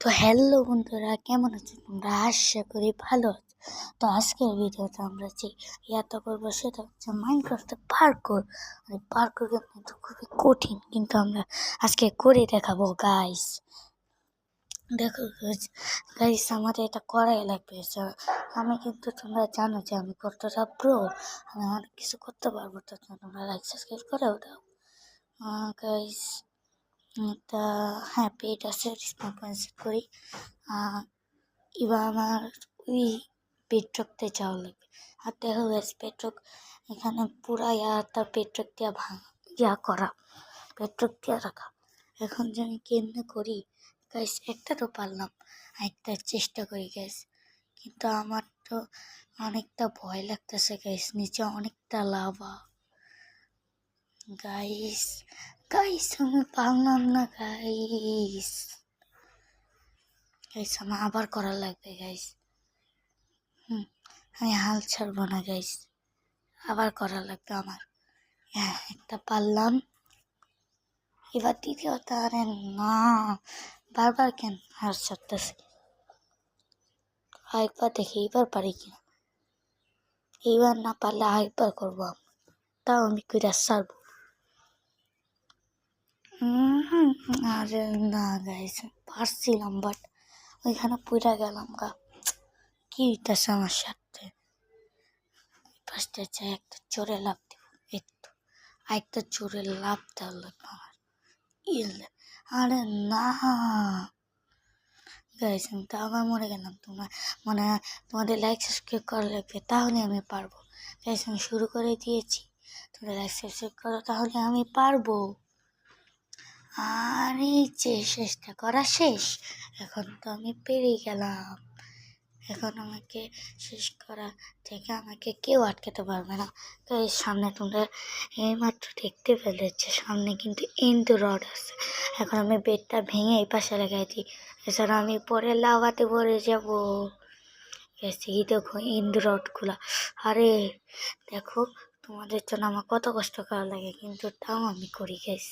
তো হ্যালো বন্ধুরা, কেমন আছো তোমরা? আশা করি ভালো আছো। তো আজকের ভিডিওতে আমরা যে ইয়াটা করবো সেটা হচ্ছে মাইনক্রাফটে পার্কোর। আর পার্কোর কিন্তু খুবই কঠিন, কিন্তু আমরা আজকে করে দেখাবো গাইস। দেখো গাইস, আমাদের এটা করাই লাগবে। আমি কিন্তু তোমরা জানো যে আমি কতটা প্রো, আমি অনেক কিছু করতে পারবো। তো তোমরা লাইক সাবস্ক্রাইব করেও দাও গাইস। তা হ্যাঁ, পেট আছে, রিসপন্স সেট করি। এবার আমার ওই পেট্রকতে যাওয়া লাগবে। আর দেখো গাইস, পেট্রক এখানে পুরা তার পেট্রক দিয়া করা, পেট্রক দিয়া রাখা। এখন যে আমি কেমনে করি গাইস, একটা তো পারলাম, একটা চেষ্টা করি গাইস। কিন্তু আমার তো অনেকটা ভয় লাগতেছে গাইস, নিচে অনেকটা লাভা গাইস। গাইস আমি পারলাম না গাইস। গাইস আমার আবার করা লাগবে গাইস। আমি হাল ছাড়বো না গাইস, আবার করা লাগবে আমার। হ্যাঁ, একটা পারলাম, এবার দ্বিতীয়টা। আরে না, বারবার কেন হাল ছাড়তেছি? আরেকবার দেখি এইবার পারি কিনা। এইবার না পারলে আরেকবার করবো, তাও আমি কইরা ছাড়বো। আরে না গাইস, পারছিলাম, বাট ওইখানে পুরা গেলাম গা। কি হইতেছে আমার সাথে? ফার্স্টে চাই একটা জোরে লাভ দিব, একটু আরেকটা জোরে লাভ দেওয়া লাগবে আমার। আরে না গাইস, আমি তো আবার মরে গেলাম। তোমাদের লাইক সাবস্ক্রাইব করা লাগবে, তাহলে আমি পারবো গাইস। আমি শুরু করে দিয়েছি, তোমরা লাইক সাবস্ক্রাইব করো, তাহলে আমি পারবো। আর এই যে শেষটা করা শেষ, এখন তো আমি পেরে গেলাম। এখন আমাকে শেষ করা থেকে আমাকে কেউ আটকাতে পারবে না। তো এই সামনে তোমরা এইমাত্র দেখতে পেলেছে, সামনে কিন্তু এন্ড রড আছে। এখন আমি বেডটা ভেঙে এই পাশে লাগাই দিই, এছাড়া আমি পরে লাভাতে পড়ে যাব। এই দেখো এন্ড রডগুলা। আরে দেখো, তোমাদের জন্য আমার কত কষ্ট করা লাগে, কিন্তু তাও আমি করি গাইস।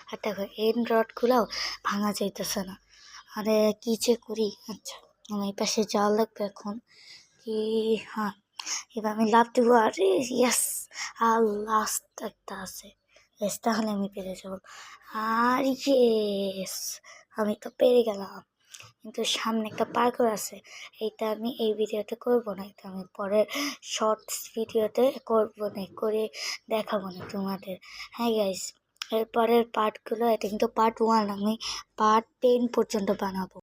আর দেখো এন্ড রডগুলাও ভাঙা যাইতেছে না। আরে কি যে করি। আচ্ছা, আমার এই পাশে যাওয়া লাগবে এখন। কি, হ্যাঁ, এবার আমি লাভ দেবো। আরে ইয়াস, আর লাস্ট একটা আছে, তাহলে আমি পেরে যাবো। আর ইয়েস, আমি তো পেরে গেলাম। কিন্তু সামনে একটা পার্কর আছে, এইটা আমি এই ভিডিওতে করবো না, এটা আমি পরের শর্টস ভিডিওতে করবো না, করে দেখাবো না তোমাদের। হ্যাঁ গাইস, এরপরের পার্টগুলো, এটা কিন্তু পার্ট 1, আমি পার্ট 10 পর্যন্ত বানাবো।